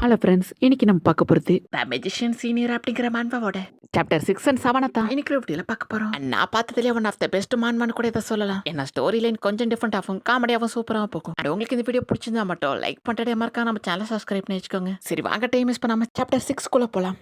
Hello friends, இன்னைக்கு நம்ம பார்க்க போகிறது த மெஜிஷியன் சீனியர் அப்படிங்கிற மான்வாவோட சாப்டர் 6 அண்ட் 7 தான். இன்னைக்கு இப்படியில பார்க்க போறோம். நான் பார்த்ததுலேயே ஒன் ஆஃப் த பெஸ்ட் மான்வான் கூட இதை சொல்லலாம். ஏன்னா ஸ்டோரி லைன் கொஞ்சம் டிஃப்ரெண்ட் ஆகும், காமெடியாகவும் சூப்பராக போகும். அண்ட் உங்களுக்கு இந்த வீடியோ பிடிச்சிருந்தா மட்டும் லைக் பண்ணிட்டே மறக்காம நம்ம சேனலை சப்ஸ்கிரைப் பண்ணி வச்சுக்கோங்க. சரி வாங்க, டைம் மிஸ் பண்ணாம சாப்டர் 6 போலாம்.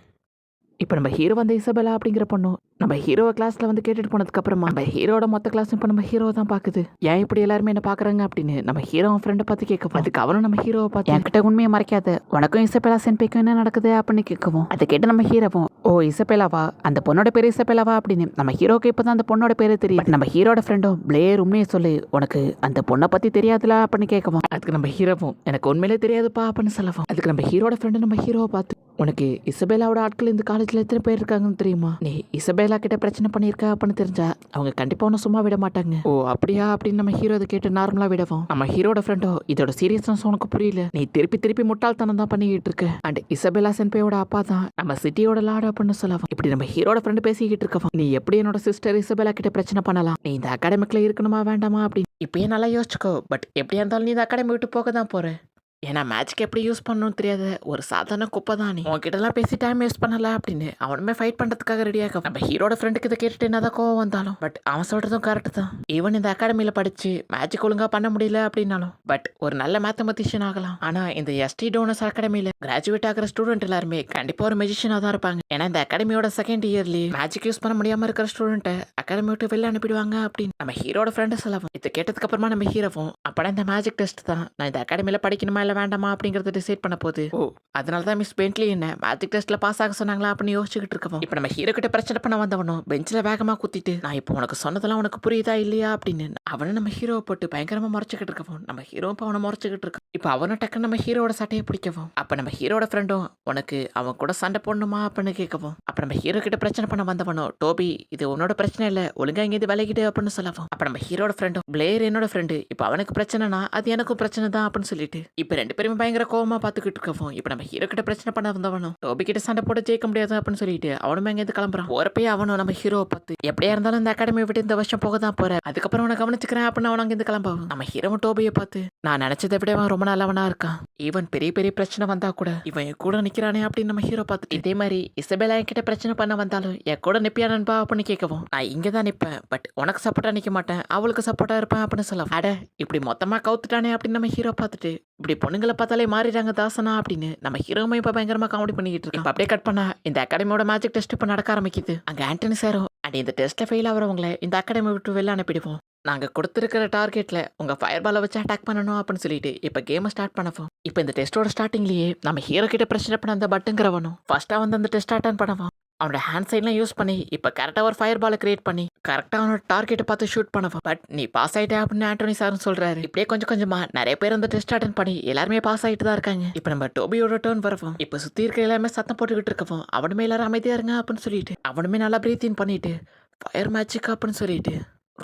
இப்போ நம்ம ஹீரோ வந்து இசபெலா அப்படிங்கிற பொண்ணு நம்ம ஹீரோவை கிளாஸ்ல வந்து கேட்டுட்டு போனதுக்கு அப்புறமா நம்ம ஹீரோட மொத்த கிளாஸ் இப்போ நம்ம ஹீரோ தான் பாக்குது. ஏன் இப்படி எல்லாருமே என்ன பாக்குறாங்க அப்படின்னு நம்ம ஹீரோ ஃப்ரெண்டை பார்த்து கேட்கவும், அதுக்கு அவனும் நம்ம ஹீரோவை பார்த்து என்கிட்ட உண்மையை மறைக்காத, உனக்கும் இசபெலா சென்பேக்கும் என்ன நடக்குது அப்படின்னு கேட்கவும், அதை கேட்டு நம்ம ஹீரோவும் ஓ இசபெலாவா, அந்த பொண்ணோட பேரு இசபெலாவா அப்படின்னு நம்ம ஹீரோக்கு இப்பதான் அந்த பொண்ணோட பேரு தெரியும். நம்ம ஹீரோட ஃப்ரெண்டும் பிளேயர் உண்மையை சொல்லு, உனக்கு அந்த பொண்ணை பத்தி தெரியாதுல அப்படின்னு கேட்கவும், அதுக்கு நம்ம ஹீரோவும் எனக்கு உண்மையிலே தெரியாதுப்பா அப்படின்னு சொல்லவும், அதுக்கு நம்ம ஹீரோட ஃப்ரெண்டு நம்ம ஹீரோவை பார்த்து உனக்கு இசபெலாவோட ஆட்கள் இந்த காலேஜ்ல எத்தனை பேர் இருக்காங்கன்னு தெரியுமா, நீ இசபெலா கிட்ட பிரச்சனை பண்ணியிருக்க அப்படின்னு தெரிஞ்சா அவங்க கண்டிப்பா ஒன்னும் சும்மா விட மாட்டாங்க. ஓ அப்படியா அப்படின்னு நம்ம ஹீரோ அதை கேட்டு நார்மலா விடவும், நம்ம ஹீரோட ஃப்ரெண்டோ இதோட சீரியஸ்னஸ் உனக்கு புரியல, நீ திருப்பி திருப்பி முட்டாள்தனம் தான் பண்ணிக்கிட்டு இருக்க, அண்ட் இசபெலா சென்பேயோட அப்பா தான் நம்ம சிட்டியோட லார்டு அப்படின்னு சொல்லவும், இப்படி நம்ம ஹீரோட ஃப்ரெண்டு பேசிக்கிட்டு இருக்கவும், நீ எப்படி என்னோட சிஸ்டர் இசபெலா கிட்ட பிரச்சனை பண்ணலாம், நீ இந்த அகாடமிக்ல இருக்கணுமா வேண்டாமா அப்படின்னு இப்பயே நல்லா யோசிச்சுக்கோ. பட் எப்படியா இருந்தாலும் நீ இந்த அகாடமி விட்டு போக தான் போற. ஏன்னா மேட்ச்க்கு எப்படி யூஸ் பண்ணணும்னு தெரியாத ஒரு சாதாரண குப்பை தான் நீ. உன்கிட்டலாம் பேசி டைம் வேஸ்ட் பண்ணல அப்படின்னு அவனுமே ஃபைட் பண்ணுறதுக்காக ரெடியாக நம்ம ஹீரோட ஃப்ரெண்டுக்கு இதை கேட்டுட்டு என்னதான் கோவம் வந்தாலும் பட் அவன் சொல்கிறதும் கரெக்ட் தான். ஈவன் இந்த அகாடமியில் படித்து மேட்ச் ஒழுங்காக பண்ண முடியல அப்படின்னாலும் பட் ஒரு நல்ல மேத்தமெட்டிஷியன் ஆகலாம். ஆனால் இந்த எஸ்டி டோனஸ் அகாடமியில் கிராஜுவேட் ஆகிற ஸ்டூடெண்ட் எல்லாருமே கண்டிப்பாக ஒரு மெஜிஷியனாக தான் இருப்பாங்க. ஏன்னா இந்த அகாடமியோட செகண்ட் இயர்லேயே மேஜிக் யூஸ் பண்ண முடியாமல் இருக்கிற ஸ்டூடெண்ட்டை அகாடமி விட்டு வெளில அனுப்பிடுவாங்க அப்படின்னு நம்ம ஹீரோட ஃப்ரெண்டு சொல்லவும், இதை கேட்டதுக்கு அப்புறமா நம்ம ஹீரோவும் அப்படா இந்த மேஜிக் டெஸ்ட் தான், நான் இந்த அகாடமியில் படிக்கணுமா இல்லை வேண்டாமா அப்படிங்கிறது டிசைட் பண்ண போகுது. ஓ அதனால தான் மிஸ் பென்ட்லி என்ன மேஜிக் டெஸ்ட்ல பாஸ் ஆக சொன்னாங்களா அப்படின்னு யோசிச்சுக்கிட்டு இருக்கவும், இப்போ நம்ம ஹீரோ கிட்ட பிரச்சனை பண்ண வந்தவனும் பெஞ்சில் வேகமா குத்திட்டு நான் இப்போ உனக்கு சொன்னதெல்லாம் உனக்கு புரியுதா இல்லையா அப்படின்னு அவனும் நம்ம ஹீரோவை போட்டு பயங்கரமா முறைச்சிக்கிட்டு இருக்கவும், நம்ம ஹீரோ இப்போ அவனை முறைச்சிக்கிட்டு இருக்கான். இப்போ அவனும் டக்குன்னு நம்ம ஹீரோட சட்டையை பிடிக்கவும், அப்போ நம்ம ஹீரோட ஃப்ரெண்டும் உனக்கு அவன் கூட சண்டை போடணுமா அப்படின்னு கேட்கவும், அப்போ நம்ம ஹீரோ கிட்ட பிரச்சனை பண்ண வந்தவனும் டோபி இது உன்னோட பிரச்சனை இல்லை, ஒழுங்கா இங்கே விலகிடு அப்படின்னு சொல்லவும், அப்போ நம்ம ஹீரோட ஃப்ரெண்டும் பிளேயர் என்னோட ஃப்ரெண்டு, இப்போ அவனுக்கு பிரச்சனைனா அது எனக்கும் பிரச்சனை தான் அப்படின்னு சொல்லிட்டு இப்போ ரெண்டு பேருமே பயங்கர கோவமா பார்த்துக்கிட்டு இருக்கவும், இப்போ நம்ம ஹீரோ கிட்ட பிரச்சனை பண்ண வந்தவனும் டோபி கிட்ட சண்டை போட ஜெயிக்க முடியாது அப்படின்னு சொல்லிட்டு அவனும் எங்கேருந்து கிளம்புறான். போறப்பயே அவனும் நம்ம ஹீரோவை பார்த்து எப்படியா இருந்தாலும் இந்த அகாடமியை விட்டு இந்த வருஷம் போக தான் போற, அதுக்கப்புறம் அவனை கவனிச்சுக்கிறேன் அப்படின்னு அவன் அங்கேருந்து கிளம்பாவும், நம்ம ஹீரோவும் டோபியை பார்த்து நான் நினைச்சதை விட அவன் ரொம்ப நல்லவனா இருக்கான், ஈவன் பெரிய பெரிய பிரச்சனை வந்தா கூட இவன் என் கூட நிக்கிறானே அப்படின்னு நம்ம ஹீரோ பார்த்து இதே மாதிரி இசபெலா என்கிட்ட பிரச்சனை பண்ண வந்தாலும் என் கூட நிப்பியா நண்பா அப்படின்னு கேட்கவும், நான் இங்கே தான் நிற்பேன் பட் உனக்கு சப்போர்ட்டா நிற்க மாட்டேன், அவளுக்கு சப்போர்ட்டா இருப்பேன் அப்படின்னு சொல்ல, அட இப்படி மொத்தமா கவுத்துட்டானே அப்படின்னு நம்ம ஹீரோ பார்த்துட்டு இப்படி பொண்ணுங்களை பார்த்தாலே மாறிடுறாங்க தாசனா அப்படின்னு நம்ம ஹீரோமே இப்போ பயங்கரமா காமெடி பண்ணிக்கிட்டு இருக்கோம். அப்படியே கட் பண்ணா இந்த அகாடமியோட மேஜிக் டெஸ்ட் இப்போ நடக்க ஆரம்பிக்குது. அங்கே ஆண்டனி சாரும் அண்ட் இந்த டெஸ்ட்ல ஃபெயில் ஆகிறவங்களை இந்த அகாடமி விட்டு வெளில அனுப்பிடுவோம், நாங்கள் கொடுத்துருக்கிற டார்கெட்டில் உங்கள் ஃபயர் பாலை வச்சு அட்டாக் பண்ணணும் அப்படின்னு சொல்லிட்டு இப்போ கேமை ஸ்டார்ட் பண்ணவோம். இப்போ இந்த டெஸ்ட்டோட ஸ்டார்டிங்லேயே நம்ம ஹீரோ கிட்ட பிரச்சனை பண்ண அந்த பட்டுங்கிறவனும் ஃபர்ஸ்ட்டாக வந்து அந்த டெஸ்ட் அட்டன் பண்ணவும் அவனோட ஹேண்ட் சைட்லாம் யூஸ் பண்ணி இப்போ கரெக்டாக ஒரு ஃபயர் பாலை கிரியேட் பண்ணி கரெக்டாக அவனோட டார்கெட்டை பார்த்து ஷூட் பண்ணவும், பட் நீ பாஸ் ஆகிட்டே அப்படின்னு ஆண்டனி சார்னு சொல்கிறாரு. இப்படியே கொஞ்சம் கொஞ்சமாக நிறைய பேர் அந்த டெஸ்ட் அட்டன் பண்ணி எல்லாருமே பாஸ் ஆகிட்டு தான் இருக்காங்க. இப்போ நம்ம டோபியோட டர்ன் வரவும் இப்போ சுற்றி இருக்க எல்லாமே சத்தம் போட்டுக்கிட்டு இருக்கவும் அவனுமே எல்லாரும் அமைதியாக இருங்க அப்படின்னு சொல்லிட்டு அவனுமே நல்லா ப்ரீத்திங் பண்ணிட்டு ஃபயர் மேஜிக் அப்படின்னு சொல்லிட்டு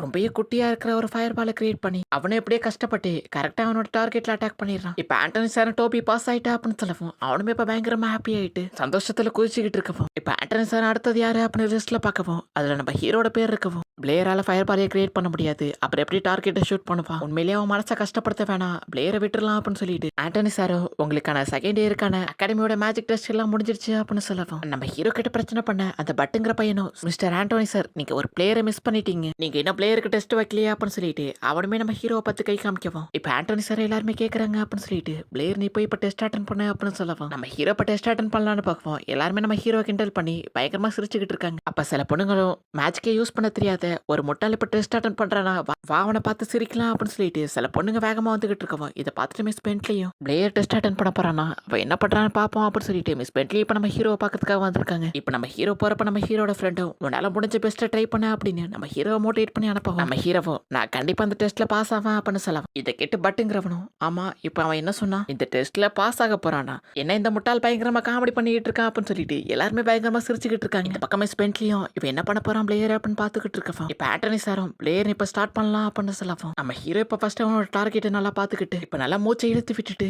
ரொம்பவே குட்டியா இருக்கிற ஒரு ஃபயர் பாலை கிரியேட் பண்ணி அவனே எப்படியே கஷ்டப்பட்டு கரெக்டாக அவனோட டார்கெட்ல அட்டாக் பண்ணிடுறான். இப்போ ஆண்டனி சார் டோபி பாஸ் ஆயிட்டா அப்படின்னு சொல்லவும் அவனுமே இப்போ பயங்கரமா ஹாப்பி ஆயிட்டு சந்தோஷத்துல குதிச்சுக்கிட்டு இருக்கவும், இப்போ ஆண்டனி சார் அடுத்தது யாரு அப்படின்னு லிஸ்ட்ல பார்க்கவும் அதுல நம்ம ஹீரோட பேர் இருக்கவும், பிளேயரால ஃபயர் பாலையை கிரியேட் பண்ண முடியாது, அப்புறம் எப்படி டார்கெட்டை ஷூட் பண்ணுவான், உண்மையிலேயே அவன் மனசை கஷ்டப்படுத்த வேணாம், பிளேயரை விட்டுறலாம் அப்படின்னு சொல்லிட்டு ஆண்டனி சாரோ உங்களுக்கான செகண்ட் இயருக்கான அகாடமியோட மேஜிக் டெஸ்ட் எல்லாம் முடிஞ்சிருச்சு அப்படின்னு சொல்லவும், நம்ம ஹீரோ கிட்ட பிரச்சனை பண்ண அந்த பட்டுங்கிற பையனும் மிஸ்டர் ஆண்டனி சார் நீங்க ஒரு பிளேயரை மிஸ் பண்ணிட்டீங்க, நீங்க என்ன பிளேயருக்கு டெஸ்ட் வைக்கலையா அப்படின்னு சொல்லிட்டு அவனுமே நம்ம ஹீரோவை பார்த்து கை காமிக்கவும், இப்போ ஆண்டனி சார் எல்லாருமே கேட்கறாங்க அப்படின்னு சொல்லிட்டு பிளேயர் நீ போய் இப்போ டெஸ்ட் அட்டன் பண்ண அப்படின்னு சொல்லவும், நம்ம ஹீரோ இப்போ டெஸ்ட் அட்டன் பண்ணலான்னு பார்க்கவும் எல்லாருமே நம்ம ஹீரோ கிண்டல் பண்ணி பயங்கரமா சிரிச்சுக்கிட்டு இருக்காங்க. அப்ப சில பொண்ணுங்களும் மேட்ச்க்கே யூஸ் பண்ண தெரியாத ஒரு முட்டாள் இப்போ டெஸ்ட் அட்டன் பண்றானா அவனை பார்த்து சிரிக்கலாம் அப்படின்னு சொல்லிட்டு சில பொண்ணுங்க வேகமா வந்துகிட்டு இருக்கவும் இதை பார்த்துட்டு மிஸ் பென்ட்லியும் பிளேயர் டெஸ்ட் அட்டன் பண்ண போறானா அவன் என்ன பண்றான்னு பார்ப்போம் அப்படின்னு சொல்லிட்டு மிஸ் பென்ட்லி இப்போ நம்ம ஹீரோ பார்க்கறதுக்காக வந்திருக்காங்க. இப்போ நம்ம ஹீரோ போறப்ப நம்ம ஹீரோட ஃப்ரெண்டும் உன்னால முடிஞ்ச பெஸ்ட்டை ட்ரை பண்ண அப்படின்னு நம்ம ஹீரோவை மோட்டிவேட் பண்ணி அனுப்பவும், நம்ம ஹீரோவும் நான் கண்டிப்பா அந்த டெஸ்ட்ல பாஸ் ஆவேன் அப்படின்னு சொல்லலாம். இதை கேட்டு பட்டுங்கிறவனும் ஆமா இப்போ அவன் என்ன சொன்னா இந்த டெஸ்ட்ல பாஸ் ஆக போறானா, என்ன இந்த முட்டாள் பயங்கரமா காமெடி பண்ணிட்டு இருக்கான் அப்படின்னு சொல்லிட்டு எல்லாருமே பயங்கரமா சிரிச்சுக்கிட்டு இருக்காங்க. இந்த பக்கம் மிஸ் பென்ட்லியும் இப்போ என்ன பண்ண போறான் பிளேயர் அப்படின்னு பார்த்துக்கிட்டு இருக்கோம். இப்போ ஆண்டனி சாரும் பிளேயர் இப்போ ஸ்டார்ட் பண்ணலாம் பண்ணலாம் அப்படின்னு சொல்லவும் நம்ம ஹீரோ இப்போ ஃபர்ஸ்ட் அவனோட டார்கெட்டை நல்லா பார்த்துக்கிட்டு இப்போ நல்லா மூச்சை இழுத்து விட்டுட்டு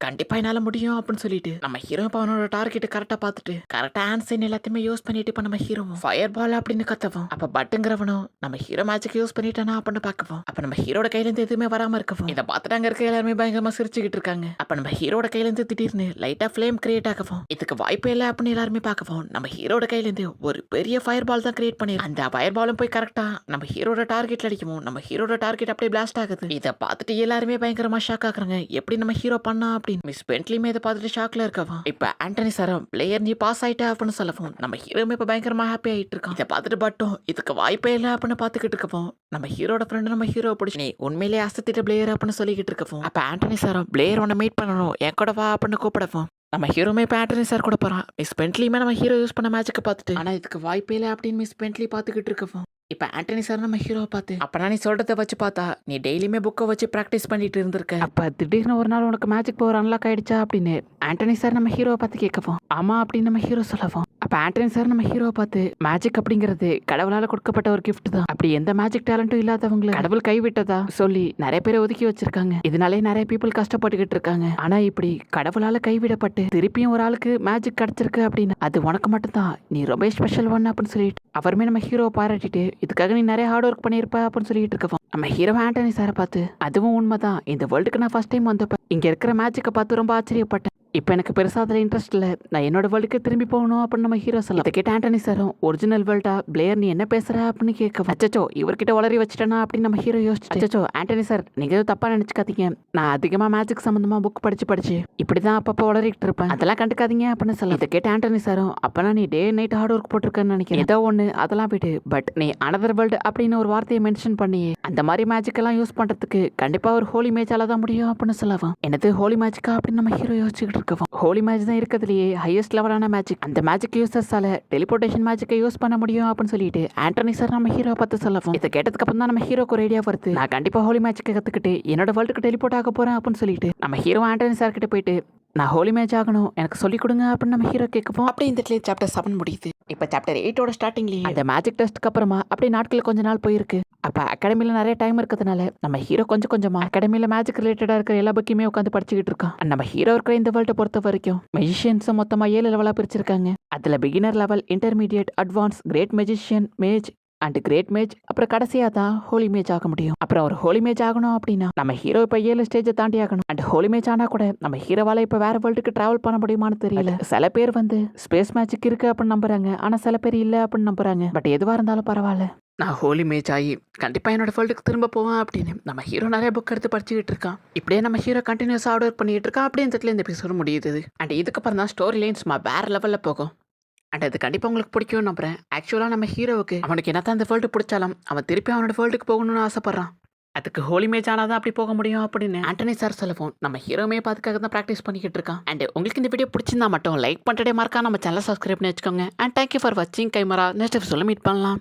கண்டிப்பா என்னால முடியும் அப்படின்னு சொல்லிட்டு நம்ம ஹீரோ இப்போ அவனோட டார்கெட்டை கரெக்டாக பார்த்துட்டு கரெக்டாக ஆன்சைன் எல்லாத்தையுமே யூஸ் பண்ணிட்டு இப்போ நம்ம ஹீரோவும் ஃபயர் பால் அப்படின்னு கத்தவும் அப்போ பட்டுங்கிறவனும் நம்ம ஹீரோ மேட்சுக்கு யூஸ் பண்ணிட்டானா அப்படின்னு பார்க்கவும் அப்போ நம்ம ஹீரோட கையிலேருந்து எதுவுமே வராமல் இருக்கவும் இதை பார்த்துட்டு அங்கே இருக்க எல்லாருமே பயங்கரமாக சிரிச்சுக்கிட்டு இருக்காங்க. அப்போ நம்ம ஹீரோட கையிலேருந்து திடீர்னு லைட்டாக ஃப்ளேம் கிரியேட் ஆகவும் இதுக்கு வாய்ப்பே இல்லை அப்படின்னு எல்லாருமே பார்க்கவும் நம்ம ஹீரோட கையிலேருந்து ஒரு பெரிய ஃபயர் பால் தான் கிரியேட் பண்ணி அந்த ஃபயர் பாலும் போய் கரெக்டாக நம்ம ஹீரோட டார்கெட்ல அடிக்கவும் நம்ம ஹீரோட டார்கெட் அப்படியே பிளாஸ்ட் ஆகுது. இதை பார்த்துட்டு எல்லாருமே பயங்கரமா ஷாக் ஆகுறாங்க. எப்படி நம்ம ஹீரோ பண்ணா அப்படின்னு மிஸ் பென்ட்லியுமே இதை பார்த்துட்டு ஷாக்ல இருக்கவும் இப்போ ஆண்டனி சாரம் பிளேயர் நீ பாஸ் ஆயிட்டா அப்படின்னு சொல்லவும் நம்ம ஹீரோமே இப்போ பயங்கரமா ஹாப்பி ஆயிட்டு இருக்கான். இதை பார்த்துட்டு பட்டும் இதுக்கு வாய்ப்பே இல்லை அப்படின்னு பார்த்துக்கிட்டு இருக்கவும் நம்ம ஹீரோட ஃப்ரெண்டு நம்ம ஹீரோ பிடிச்சி நீ உண்மையிலேயே அசத்திட்ட பிளேயர் அப்படின்னு சொல்லிக்கிட்டு இருக்கவும் அப்போ ஆண்டனி சாரம் பிளேயர் உன்னை மீட் பண்ணணும் என் கூட வா அப்படின்னு கூப்பிடவும் நம்ம ஹீரோமே இப்போ ஆண்டனி சார் கூட போகிறான். மிஸ் பென்ட்லியுமே நம்ம ஹீரோ யூஸ் பண்ண மேட்சுக்கு பார்த்துட்டு ஆனால் இதுக்கு வாய்ப்பே இல்லை அப்படின்னு மிஸ் பென்ட்லி பார்த்துக்கிட்டு இருக்கவும் இப்போ ஆண்டனி சார் நம்ம ஹீரோவை பார்த்து அப்போ நீ சொல்கிறத வச்சு பார்த்தா நீ டெய்லியுமே புக்கை வச்சு ப்ராக்டிஸ் பண்ணிட்டு இருந்திருக்க. அப்போ திடீர்னு ஒரு நாள் உனக்கு மேஜிக் பவர் அன்லாக் ஆயிடுச்சா அப்படின்னு ஆண்டனி சார் நம்ம ஹீரோவை பார்த்து கேட்கவும் ஆமா அப்படின்னு நம்ம ஹீரோ சொல்லவும் அப்போ ஆண்டனி சார் நம்ம ஹீரோவை பார்த்து மேஜிக் அப்படிங்கிறது கடவுளால் கொடுக்கப்பட்ட ஒரு கிஃப்ட் தான். அப்படி எந்த மேஜிக் டேலண்ட்டும் இல்லாதவங்களை கடவுள் கைவிட்டதா சொல்லி நிறைய பேரை ஒதுக்கி வச்சிருக்காங்க. இதனாலே நிறைய பீப்புள் கஷ்டப்பட்டுக்கிட்டு இருக்காங்க. ஆனா இப்படி கடவுளால் கைவிடப்பட்டு திருப்பியும் ஒரு ஆளுக்கு மேஜிக் கிடைச்சிருக்கு அப்படின்னு அது உனக்கு மட்டும்தான், நீ ரொம்ப ஸ்பெஷல் ஒன் அப்படின்னு சொல்லிட்டு அவருமே நம்ம ஹீரோவை பாராட்டிட்டு இதுக்காக நீ நிறைய ஹார்ட் ஒர்க் பண்ணியிருப்ப அப்படின்னு சொல்லிட்டு இருக்கோம். நம்ம ஹீரோ ஆண்டனி சாரை பார்த்து அதுவும் உண்மைதான், இந்த வேர்ல்டுக்கு நான் ஃபர்ஸ்ட் டைம் வந்தப்ப இங்க இருக்கிற மேஜிக்கை பார்த்து ரொம்ப ஆச்சரியப்பட்டேன். இப்போ எனக்கு பெருசாக அதில் இன்ட்ரெஸ்ட் இல்லை, நான் என்னோட வேர்ல்டுக்கு திரும்பி போகணும் அப்படின்னு நம்ம ஹீரோ சொல்ல இதை கேட்ட ஆண்டனி சாரும் ஒரிஜினல் வேர்ல்டா பிளேயர் நீ என்ன பேசுற அப்படின்னு கேட்க அச்சோ இவர்கிட்ட வளரி வச்சுட்டேனா அப்படின்னு நம்ம ஹீரோ யோசிச்சு அச்சோ ஆண்டனி சார் நீங்க எதுவும் தப்பா நினைச்சுக்காதீங்க, நான் அதிகமா மேஜிக் சம்பந்தமா புக் படிச்சு இப்படிதான் அப்பப்போ வளரிட்டு இருப்பேன், அதெல்லாம் கண்டுக்காதீங்க அப்படின்னு சொல்ல இதை கேட்ட ஆண்டனி சாரும் அப்பனா நீ டே நைட் ஹார்ட் ஒர்க் போட்டிருக்கேன்னு நினைக்கிறேன், ஏதோ ஒன்று அதெல்லாம் போயிட்டு பட் நீ அனதர் வேர்ல்டு அப்படின்னு ஒரு வார்த்தையை மென்ஷன் பண்ணி அந்த மாதிரி மேஜிக் எல்லாம் யூஸ் பண்றதுக்கு கண்டிப்பா ஒரு ஹோலி மேட்சால தான் முடியும் அப்படின்னு சொல்லவும் என்னது ஹோலி மேஜிக்கா அப்படின்னு நம்ம ஹீரோ யோசிச்சுக்கிட்டு இருக்கோம். ஹோலி மேஜ் தான் இருக்கிறதுலையே ஹையஸ்ட் லெவலான மேஜிக், அந்த மேஜிக் யூசர்ஸால டெலிபோர்டேஷன் மேஜிக்கை யூஸ் பண்ண முடியும் அப்படின்னு சொல்லிட்டு ஆண்டனி சார் நம்ம ஹீரோ பார்த்து சொல்லவும் இதை கேட்டதுக்கு அப்புறம் தான் நம்ம ஹீரோக்கு ஒரு ஐடியா வருது, நான் கண்டிப்பா ஹோலி மேஜிக்கை கத்துக்கிட்டு என்னோட வேர்ல்டுக்கு டெலிபோர்ட் ஆக போறேன் அப்படின்னு சொல்லிட்டு நம்ம ஹீரோ ஆண்டனி சார் கிட்ட போயிட்டு நான் ஹோலி மேட்ச் ஆகணும் எனக்கு சொல்லிக் கொடுங்க அப்படின்னு நம்ம ஹீரோ கேட்கவும் அப்படி இந்த சாப்டர் 7 முடியுது. இப்போ சாப்டர் 8ஓட ஸ்டார்டிங்லேயே அந்த மேஜிக் டெஸ்ட்க்கு அப்புறமா அப்படியே நாட்கள் கொஞ்ச நாள் போயிருக்கு. அப்போ அகாடமியில் நிறைய டைம் இருக்கிறதுனால நம்ம ஹீரோ கொஞ்சம் கொஞ்சமாக அகாடமியில் மேஜிக் ரிலேட்டடாக இருக்கிற எல்லா புக்கையுமே உட்காந்து படிச்சுக்கிட்டு இருக்கான். நம்ம ஹீரோ இருக்கிற இந்த வேர்ல்டை பொறுத்த வரைக்கும் மெஜிஷியன்ஸை மொத்தமாக 7 லெவலாக பிரிச்சிருக்காங்க. அதில் beginner level, intermediate, advance, great magician, mage and great mage, அப்புறம் கடைசியாக தான் ஹோலி மேஜ் ஆக முடியும். அப்புறம் ஒரு ஹோலி மேஜ் ஆகணும் அப்படின்னா நம்ம ஹீரோ இப்போ 7 ஸ்டேஜை தாண்டி ஆகணும். அண்ட் ஹோலி மேஜ் ஆனால் கூட நம்ம ஹீரோவால் இப்போ வேற வேர்ல்டுக்கு டிராவல் பண்ண முடியுமான்னு தெரியல. சில பேர் வந்து ஸ்பேஸ் மேஜிக் இருக்கு அப்படின்னு நம்புறாங்க, ஆனால் சில பேர் இல்லை அப்படின்னு நம்புறாங்க. பட் எதுவாக இருந்தாலும் பரவாயில்ல, நான் ஹோலி மேட்ச் ஆகி கண்டிப்பாக என்னோட வேர்ல்டுக்கு திரும்ப போவேன் அப்படின்னு நம்ம ஹீரோ நிறைய புக் எடுத்து படிச்சுக்கிட்டு இருக்கான். இப்படியே நம்ம ஹீரோ கண்டினியூஸாக ஆர்டர் பண்ணிட்டு இருக்கான். அப்படியே இந்த இடத்துல இந்த எபிசோட் முடியுது. அண்ட் இதுக்கப்புறம் தான் ஸ்டோரி லைன்ஸ் வேற லெவலில் போகும். அண்ட் அது கண்டிப்பாக உங்களுக்கு பிடிக்கும்னு நம்புறேன். ஆக்சுவலாக நம்ம ஹீரோவுக்கு அவனுக்கு என்ன தான் அந்த வேர்ல்டு பிடிச்சாலும் அவன் திருப்பி அவனோட வேர்ல்டுக்கு போகணும்னு ஆசைப்பட்றான். அதுக்கு ஹோலி மேட்ச் ஆனால் தான் அப்படி போக முடியும் அப்படின்னு ஆண்டனி சார் சொல்லவும் நம்ம ஹீரோமே பார்த்துக்காக தான் ப்ராக்டிஸ் பண்ணிக்கிட்டு இருக்கான். அண்ட் உங்களுக்கு இந்த வீடியோ பிடிச்சிருந்தா மட்டும் லைக் பண்ணிட்டே மறக்காம நம்ம சேனலை சப்ஸ்கிரைப் பண்ணி வச்சுக்கோங்க. அண்ட் தேங்க்யூ ஃபார் வாட்சிங் கைமரா. நெக்ஸ்ட் எபிசோட மீட் பண்ணலாம்.